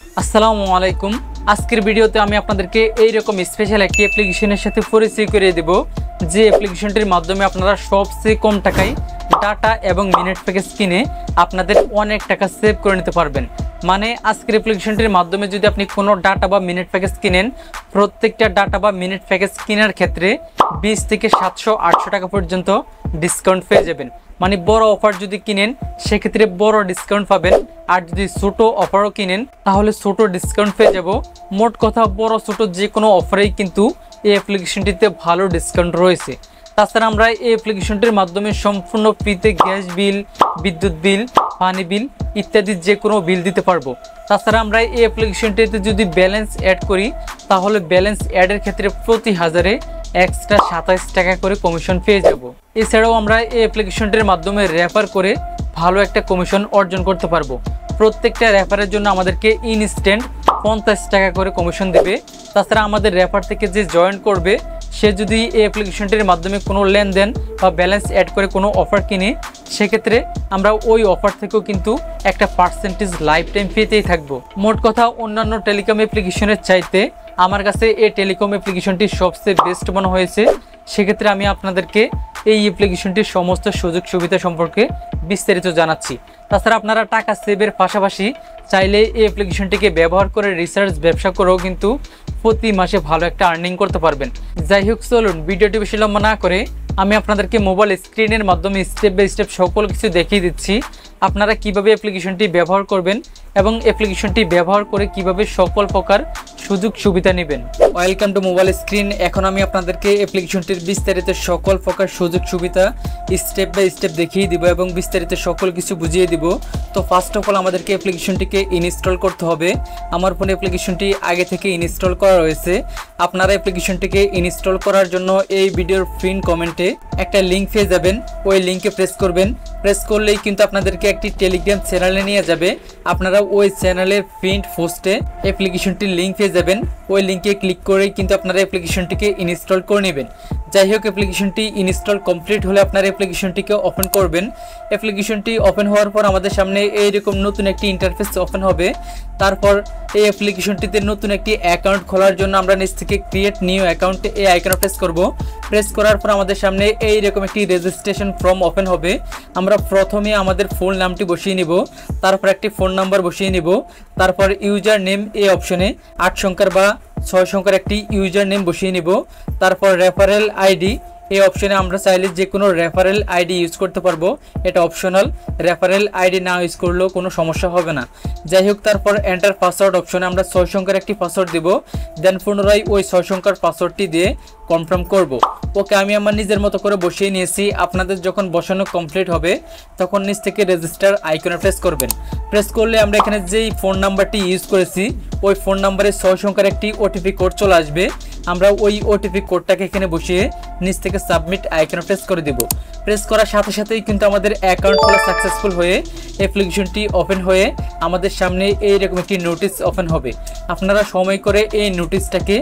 আসসালামু আলাইকুম। আজকের ভিডিওতে আমি আপনাদেরকে এইরকম স্পেশাল একটি অ্যাপ্লিকেশনের সাথে পরিচয় করিয়ে দেব, যে অ্যাপ্লিকেশনটির মাধ্যমে আপনারা সবচেয়ে কম টাকায় ডাটা এবং মিনিট প্যাকেজ কিনে আপনাদের অনেক টাকা সেভ করে নিতে পারবেন। মানে আজকের অ্যাপ্লিকেশনটির মাধ্যমে যদি আপনি কোনো ডাটা বা মিনিট প্যাকেজ কিনেন, প্রত্যেকটা ডাটা বা মিনিট প্যাকেজ কেনার ক্ষেত্রে 20 থেকে 700-800 টাকা পর্যন্ত ডিসকাউন্ট পেয়ে যাবেন। মানে বড় অফার যদি কিনেন সেক্ষেত্রে বড় ডিসকাউন্ট পাবেন, আর যদি ছোট অফারও কিনেন তাহলে ছোট ডিসকাউন্ট পেয়ে যাব। মোট কথা বড় ছোট যে কোনো অফারেই কিন্তু এই অ্যাপ্লিকেশনটিতে ভালো ডিসকাউন্ট রয়েছে। তাছাড়া আমরা এই অ্যাপ্লিকেশনটির মাধ্যমে সম্পূর্ণ ফ্রিতে গ্যাস বিল, বিদ্যুৎ বিল, পানি বিল ইত্যাদি যে কোনো বিল দিতে পারবো। তাছাড়া আমরা এই অ্যাপ্লিকেশনটিতে যদি ব্যালেন্স অ্যাড করি তাহলে ব্যালেন্স অ্যাডের ক্ষেত্রে প্রতি হাজারে এক্সট্রা 27 টাকা করে কমিশন পেয়ে যাব। এছাড়াও আমরা এই অ্যাপ্লিকেশনটির মাধ্যমে রেফার করে ভালো একটা কমিশন অর্জন করতে পারবো। প্রত্যেকটা রেফারের জন্য আমাদেরকে ইনস্ট্যান্ট 50 টাকা করে কমিশন দেবে। তাছাড়া আমাদের রেফার থেকে যে জয়েন করবে সে যদি এই অ্যাপ্লিকেশনটির মাধ্যমে কোনো লেনদেন বা ব্যালেন্স অ্যাড করে কোনো অফার কিনে, সেক্ষেত্রে আমরা ওই অফার থেকেও কিন্তু একটা পার্সেন্টেজ লাইফ টাইম পেতেই থাকবো। মোট কথা অন্যান্য টেলিকম অ্যাপ্লিকেশনের চাইতে আমার কাছে এই টেলিকম অ্যাপ্লিকেশনটি সবচেয়ে বেস্ট মনে হয়েছে। সেক্ষেত্রে আমি আপনাদেরকে এই অ্যাপ্লিকেশনটির সমস্ত সুযোগ সুবিধা সম্পর্কে বিস্তারিত জানাচ্ছি। তাছাড়া আপনারা টাকা সেভের পাশাপাশি চাইলে এই অ্যাপ্লিকেশনটিকে ব্যবহার করে রিসার্চ ব্যবসা করেও কিন্তু প্রতি মাসে ভালো একটা আর্নিং করতে পারবেন। যাই হোক, চলুন ভিডিওটি বেশি লম্বা না করে আমি আপনাদেরকে মোবাইল স্ক্রিনের মাধ্যমে স্টেপ বাই স্টেপ সকল কিছু দেখিয়ে দিচ্ছি আপনারা কিভাবে অ্যাপ্লিকেশনটি ব্যবহার করবেন এবং অ্যাপ্লিকেশনটি ব্যবহার করে কিভাবে সকল প্রকার সুযোগ সুবিধা নেবেন। Welcome to mobile screen. এখন আমি আপনাদেরকে অ্যাপ্লিকেশনটির বিস্তারিত সকল প্রকার সুযোগ সুবিধা স্টেপ বাই স্টেপ দেখিয়ে দিব এবং বিস্তারিত সকল কিছু বুঝিয়ে দিব। তো ফার্স্ট অফ অল আমাদেরকে অ্যাপ্লিকেশনটিকে ইনস্টল করতে হবে। আমার ফোনে অ্যাপ্লিকেশনটি আগে থেকে ইনস্টল করা রয়েছে। আপনারা অ্যাপ্লিকেশনটিকে ইনস্টল করার জন্য এই ভিডিওর পিন কমেন্টে একটা লিঙ্ক পেয়ে যাবেন, ওই লিঙ্কে প্রেস করবেন। প্রেস করলেই কিন্তু আপনাদেরকে একটি টেলিগ্রাম চ্যানেলে নিয়ে যাবে। আপনারা ওই চ্যানেলের প্রিন্ট পোস্টে অ্যাপ্লিকেশনটির লিঙ্ক পেয়ে যাবেন, ওই লিঙ্কে ক্লিক করেই কিন্তু আপনারা অ্যাপ্লিকেশনটিকে ইনস্টল করে নেবেন। যাই হোক, অ্যাপ্লিকেশনটি ইনস্টল কমপ্লিট হলে আপনারা অ্যাপ্লিকেশনটিকে ওপেন করবেন। অ্যাপ্লিকেশনটি ওপেন হওয়ার পর আমাদের সামনে এইরকম নতুন একটি ইন্টারফেস ওপেন হবে। তারপর এই অ্যাপ্লিকেশনটিতে নতুন একটি অ্যাকাউন্ট খোলার জন্য আমরা নিচ থেকে ক্রিয়েট নিউ অ্যাকাউন্ট এই আইকনে প্রেস করব। প্রেস করার পর আমাদের সামনে এইরকম একটি রেজিস্ট্রেশন ফর্ম ওপেন হবে। আমরা প্রথমে আমাদের ফুল নামটি বসিয়ে নিব, তারপর একটি ফোন নাম্বার বসিয়ে নিব, তারপর ইউজার নেম এই অপশনে 8 সংখ্যার বা 6 সংখ্যার একটি ইউজার নেম বসিয়ে নিব। তারপর রেফারেল আইডি এই অপশনে আমরা চাইলে যে কোনো রেফারেল আইডি ইউজ করতে পারবো, এটা অপশনাল। রেফারেল আইডি না ইউজ করলেও কোনো সমস্যা হবে না। যাই হোক, তারপর এন্টার পাসওয়ার্ড অপশনে আমরা 6 সংখ্যার একটি পাসওয়ার্ড দিব, দেন পুনরায় ওই 6 সংখ্যার পাসওয়ার্ডটি দিয়ে কনফার্ম করব। ওকে, আমি আমার নিজের মতো করে বসিয়ে নিয়েছি। আপনাদের যখন বসানো কমপ্লিট হবে তখন নিচ থেকে রেজিস্টার আইকনে প্রেস করবেন। প্রেস করলে আমরা এখানে যেই ফোন নাম্বারটি ইউজ করেছি ওই ফোন নাম্বারে 6 সংখ্যার একটি ওটিপি কোড চলে আসবে। আমরা ওই ওটিপি কোডটাকে এখানে বসিয়ে নিচ থেকে সাবমিট আইকনে প্রেস করে দেব। প্রেস করার সাথে সাথেই কিন্তু আমাদের অ্যাকাউন্ট খোলা সাকসেসফুল হয়ে অ্যাপ্লিকেশনটি ওপেন হয়ে আমাদের সামনে এইরকম একটি নোটিশ ওপেন হবে। আপনারা সময় করে এই নোটিশটাকে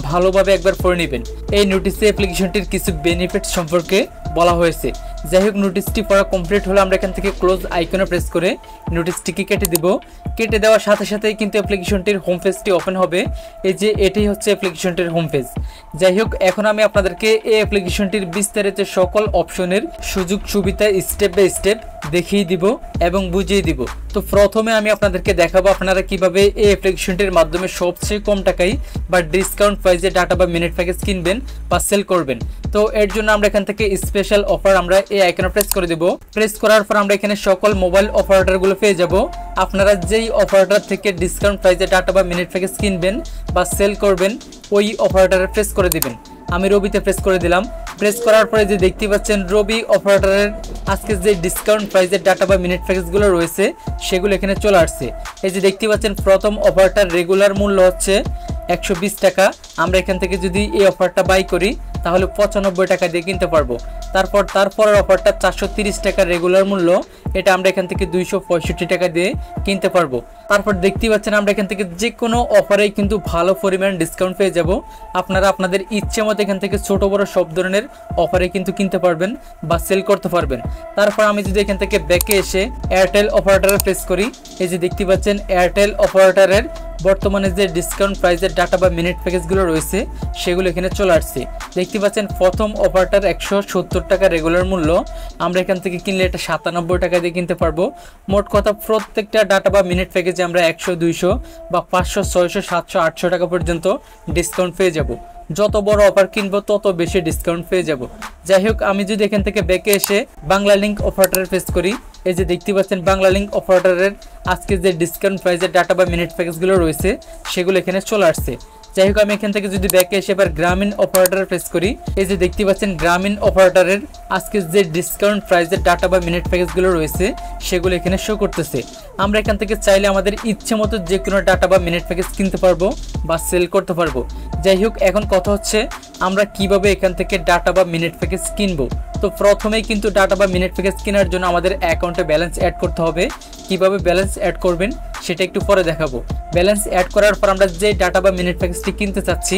ভালোভাবে একবার পড়ে নেবেন। এই নোটিশে অ্যাপ্লিকেশনটির কিছু বেনিফিট সম্পর্কে বলা হয়েছে। যাই হোক, নোটিশটি পড়া কমপ্লিট হলে আমরা এখান থেকে ক্লোজ আইকনে প্রেস করে নোটিশটিকে কেটে দেব। কেটে দেওয়ার সাথে সাথেই কিন্তু অ্যাপ্লিকেশনটির হোম পেজটি ওপেন হবে। এই যে এটি হচ্ছে অ্যাপ্লিকেশনটির হোম পেজ। যাই হোক, এখন আমি আপনাদেরকে এই অ্যাপ্লিকেশনটির বিস্তারিত সকল অপশনের সুযোগ সুবিধা স্টেপ বাই স্টেপ দেখিয়ে দিব এবং বুঝিয়ে দিব। তো প্রথমে আমি আপনাদেরকে দেখাবো আপনারা কিভাবে এই অ্যাপ্লিকেশনটির মাধ্যমে সবচেয়ে কম টাকায় বা ডিসকাউন্ট প্রাইসে ডাটা বা মিনিট প্যাকেজ কিনবেন বা সেল করবেন। তো এর জন্য আমরা এখান থেকে স্পেশাল অফার আমরা এই আইকনে প্রেস করে দেব। প্রেস করার পর আমরা এখানে সকল মোবাইল অপারেটরগুলো পেয়ে যাব। আপনারা যেই অপারেটর থেকে ডিসকাউন্ট প্রাইসে ডাটা বা মিনিট প্যাকেজ কিনবেন বা সেল করবেন ওই অপারেটরে প্রেস করে দিবেন। আমি রবিতে প্রেস করে দিলাম। প্রেস করার পরে যে দেখতে পাচ্ছেন রবি অপারেটরের আজকে যে ডিসকাউন্ট প্রাইসের ডাটা বা মিনিট প্যাকেজগুলো রয়েছে সেগুলো এখানে চলে আসছে। এই যে দেখতে পাচ্ছেন প্রথম অফারটার রেগুলার মূল্য হচ্ছে 120 টাকা। আমরা এখান থেকে যদি এই অফারটা বাই করি তাহলে 95 টাকা দিয়ে কিনতে পারবো। তারপর তারপরের অফারটা 430 টাকার রেগুলার মূল্য, এটা আমরা এখান থেকে 265 টাকা দিয়ে কিনতে পারবো। তারপর দেখতেই পাচ্ছেন আমরা এখান থেকে যে কোনো অফারেই কিন্তু ভালো পরিমাণ ডিসকাউন্ট পেয়ে যাব। আপনারা আপনাদের ইচ্ছে মতো এখান থেকে ছোট বড় সব ধরনের অফারে কিন্তু কিনতে পারবেন বা সেল করতে পারবেন। তারপর আমি যদি এখান থেকে ব্যাকে এসে এয়ারটেল অপারেটরে প্রেস করি, এই যে দেখতে পাচ্ছেন এয়ারটেল অপারেটরের বর্তমানে যে ডিসকাউন্ট প্রাইসের ডাটা বা মিনিট প্যাকেজগুলো রয়েছে সেগুলো এখানে চলে আসছে। দেখতে পাচ্ছেন প্রথম অফারটার 170 টাকা রেগুলার মূল্য, আমরা এখান থেকে কিনলে এটা 97 টাকা দিয়ে কিনতে পারবো। মোট কথা প্রত্যেকটা ডাটা বা মিনিট প্যাকেজে আমরা 100, 200 বা 500, 600, 700, 800 টাকা পর্যন্ত ডিসকাউন্ট পেয়ে যাব। যত বড় অফার কিনবো তত বেশি ডিসকাউন্ট পেয়ে যাব। যাই হোক, আমি যদি এখান থেকে ব্যাকে এসে বাংলা লিঙ্ক অপারেটরে প্রেস করি, এই যে দেখতে পাচ্ছেন বাংলা লিঙ্ক অপারেটরের আজকে যে ডিসকাউন্ট প্রাইসের ডাটা বা মিনিট প্যাকেজগুলো রয়েছে সেগুলো এখানে চলে আসছে। যাই হোক, আমি এখান থেকে যদি ব্যাকে এসে এবার গ্রামীণ অপারেটরে প্রেস করি, এই যে দেখতে পাচ্ছেন গ্রামীণ অপারেটরের আজকে যে ডিসকাউন্ট প্রাইসের ডাটা বা মিনিট প্যাকেজগুলো রয়েছে সেগুলো এখানে শো করতেছে। আমরা এখান থেকে চাইলে আমাদের ইচ্ছে মতো যে কোনো ডাটা বা মিনিট প্যাকেজ কিনতে পারবো বা সেল করতে পারবো। যাই হোক, এখন কথা হচ্ছে আমরা কিভাবে এখান থেকে ডাটা বা মিনিট প্যাকেজ কিনবো। তো প্রথমেই কিন্তু ডাটা বা মিনিট প্যাকেজ কেনার জন্য আমাদের অ্যাকাউন্টে ব্যালেন্স অ্যাড করতে হবে। কিভাবে ব্যালেন্স অ্যাড করবেন সেটা একটু পরে দেখাবো। ব্যালেন্স অ্যাড করার পর আমরা যে ডাটা বা মিনিট প্যাকেজটি কিনতে চাচ্ছি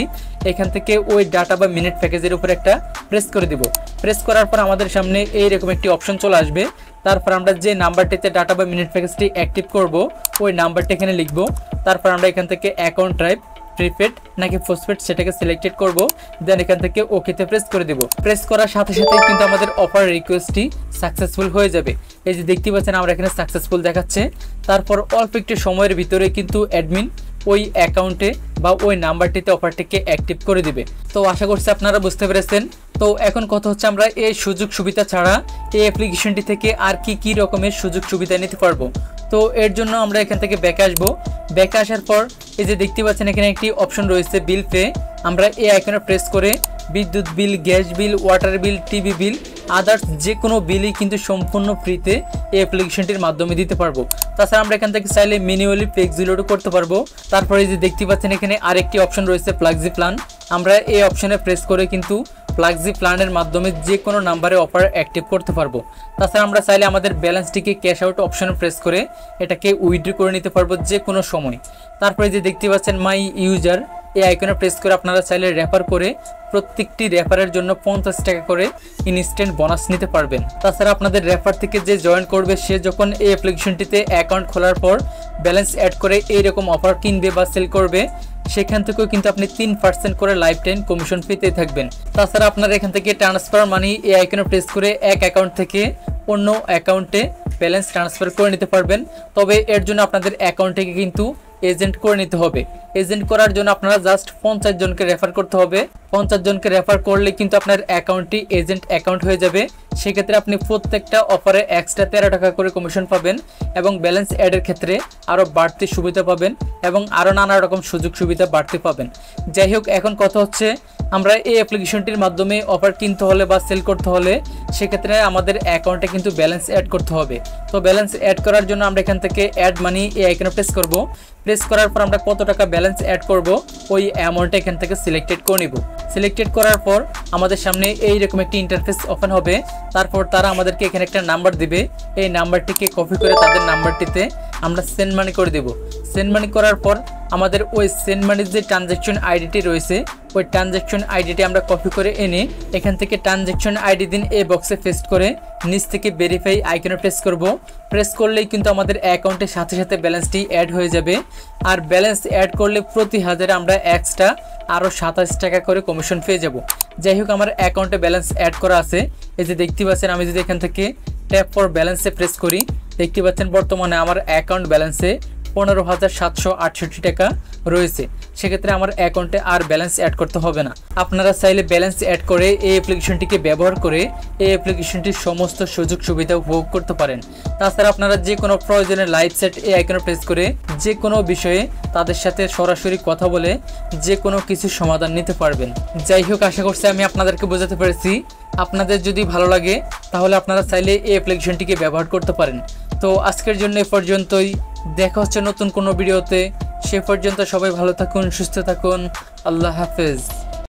এখান থেকে ওই ডাটা বা মিনিট প্যাকেজের উপর একটা প্রেস করে দিব। প্রেস করার পর আমাদের সামনে এইরকম একটি অপশন চলে আসবে। তারপর আমরা যে নাম্বারটিতে ডাটা বা মিনিট প্যাকেজটি অ্যাক্টিভ করব ওই নাম্বারটি এখানে লিখব। তারপর আমরা এখান থেকে অ্যাকাউন্ট টাইপ প্রিপেড নাকি পোস্টপেড সেটাকে সিলেক্টেড করব, দেন এখান থেকে ওকেতে প্রেস করে দেব। প্রেস করার সাথে সাথে কিন্তু আমাদের অফার রিকোয়েস্টটি সাকসেসফুল হয়ে যাবে। এই যে দেখতে পাচ্ছেন আমরা এখানে সাকসেসফুল দেখাচ্ছে। তারপর অল্প একটু সময়ের ভিতরে কিন্তু অ্যাডমিন ওই অ্যাকাউন্টে বা ওই নাম্বারটিতে অফারটিকে অ্যাক্টিভ করে দিবে। তো আশা করছি আপনারা বুঝতে পেরেছেন। তো এখন কথা হচ্ছে আমরা এই সুযোগ সুবিধা ছাড়া এই অ্যাপ্লিকেশনটি থেকে আর কি রকমের সুযোগ সুবিধা নিতে পারবো। তো এর জন্য আমরা এখান থেকে ব্যাকে আসবো। ব্যাকে আসার পর এই যে দেখতে পাচ্ছেন এখানে একটি অপশন রয়েছে বিল পে, আমরা এই আইকনে প্রেস করে বিদ্যুৎ bill, gas bill, water bill, TV bill, others যে কোনো বিলই কিন্তু সম্পূর্ণ ফ্রিতে এই অ্যাপ্লিকেশনটির মাধ্যমে দিতে পারবো। তাছাড়া আমরা এখান থেকে চাইলে ম্যানুয়ালি ফ্লেক্সিলোডও করতে পারবো। তারপরে যে দেখতে পাচ্ছেন এখানে আরেকটি অপশন রয়েছে ফ্লেক্সি প্ল্যান, আমরা এই অপশনে প্রেস করে কিন্তু ফ্লেক্সি প্ল্যানের মাধ্যমে যে কোনো নাম্বারে অফার অ্যাক্টিভ করতে পারবো। তাছাড়া আমরা চাইলে আমাদের ব্যালেন্সটিকে ক্যাশ আউট অপশনে প্রেস করে এটাকে উইথড্র করে নিতে পারবো যে কোনো সময়। তারপরে যে দেখতে পাচ্ছেন মাই ইউজার, এই আইকনে প্রেস করে আপনারা চাইলে রেফার করে প্রত্যেকটি রেফারের জন্য 50 টাকা করে ইনস্ট্যান্ট বোনাস নিতে পারবেন। তাছাড়া আপনাদের রেফার থেকে যে জয়েন করবে সে যখন এই অ্যাপ্লিকেশনটিতে অ্যাকাউন্ট খোলার পর ব্যালেন্স অ্যাড করে এইরকম অফার কিনবে বা সেল করবে, সেখান থেকেও কিন্তু আপনি 3% করে লাইফ টাইম কমিশন পেতে থাকবেন। তাছাড়া আপনারা এখান থেকে ট্রান্সফার মানি এই আইকনে প্রেস করে এক অ্যাকাউন্ট থেকে অন্য অ্যাকাউন্টে ব্যালেন্স ট্রান্সফার করে নিতে পারবেন। তবে এর জন্য আপনাদের অ্যাকাউন্ট থেকে কিন্তু এজেন্ট করে নিতে হবে। এজেন্ট করার জন্য আপনারা জাস্ট 50 জনকে রেফার করতে হবে। 50 জনকে রেফার করলে কিন্তু আপনার অ্যাকাউন্টটি এজেন্ট অ্যাকাউন্ট হয়ে যাবে। সেক্ষেত্রে আপনি প্রত্যেকটা অফারে এক্সট্রা 13 টাকা করে কমিশন পাবেন এবং ব্যালেন্স অ্যাডের ক্ষেত্রে আরও বাড়তি সুবিধা পাবেন এবং আরও নানা রকম সুযোগ সুবিধা বাড়তি পাবেন। যাই হোক, এখন কথা হচ্ছে আমরা এই অ্যাপ্লিকেশনটির মাধ্যমে অফার কিনতে হলে বা সেল করতে হলে সেক্ষেত্রে আমাদের অ্যাকাউন্টে কিন্তু ব্যালেন্স অ্যাড করতে হবে। তো ব্যালেন্স অ্যাড করার জন্য আমরা এখান থেকে অ্যাড মানি এই আইকনে প্রেস করব। প্রেস করার পর আমরা কত টাকা ব্যালেন্স অ্যাড করব ওই অ্যামাউন্টটা এখান থেকে সিলেক্টেড করে নিব। সিলেক্টেড করার পর আমাদের সামনে এইরকম একটি ইন্টারফেস ওপেন হবে। তারপর তারা আমাদেরকে এখানে একটা নাম্বার দিবে, এই নাম্বারটিকে কপি করে তাদের নাম্বারটিতে আমরা সেন্ড মানি করে দেব। সেন্ড মানি করার পর আমাদের ওই সেন্ড মানির যে ট্রানজ্যাকশন আইডিটি রয়েছে ওই ট্রানজ্যাকশন আইডিটি আমরা কপি করে এনে এখান থেকে ট্রানজ্যাকশন আইডি দিন এই বক্সে পেস্ট করে নিচ থেকে ভেরিফাই আইকনে প্রেস করব। প্রেস করলেই কিন্তু আমাদের অ্যাকাউন্টের সাথে সাথে ব্যালেন্সটি অ্যাড হয়ে যাবে। আর ব্যালেন্স অ্যাড করলে প্রতি হাজারে আমরা এক্সট্রা আরও 27 টাকা করে কমিশন পেয়ে যাব। যাই হোক, আমার অ্যাকাউন্টে ব্যালেন্স অ্যাড করা আছে। এই যে দেখতে পাচ্ছেন আমি যদি এখান থেকে ট্যাপ ফর ব্যালেন্সে প্রেস করি, দেখতে পাচ্ছেন বর্তমানে আমার অ্যাকাউন্ট ব্যালেন্সে 15,768 টাকা রয়েছে। সেক্ষেত্রে আমার অ্যাকাউন্টে আর ব্যালেন্স অ্যাড করতে হবে না। আপনারা চাইলে ব্যালেন্স অ্যাড করে এই অ্যাপ্লিকেশনটিকে ব্যবহার করে এই অ্যাপ্লিকেশনটির সমস্ত সুযোগ সুবিধা উপভোগ করতে পারেন। তাছাড়া আপনারা যে কোনো প্রয়োজনে লাইভ চ্যাট এই আইকনে প্রেস করে যে কোনো বিষয়ে তাদের সাথে সরাসরি কথা বলে যে কোনো কিছু সমাধান নিতে পারবেন। যাই হোক, আশা করছি আমি আপনাদেরকে বোঝাতে পেরেছি। আপনাদের যদি ভালো লাগে তাহলে আপনারা চাইলে এই অ্যাপ্লিকেশনটিকে ব্যবহার করতে পারেন। তো আজকের জন্য এ পর্যন্তই, দেখা হচ্ছে নতুন কোনো ভিডিওতে। সে পর্যন্ত সবাই ভালো থাকুন, সুস্থ থাকুন। আল্লাহ হাফেজ।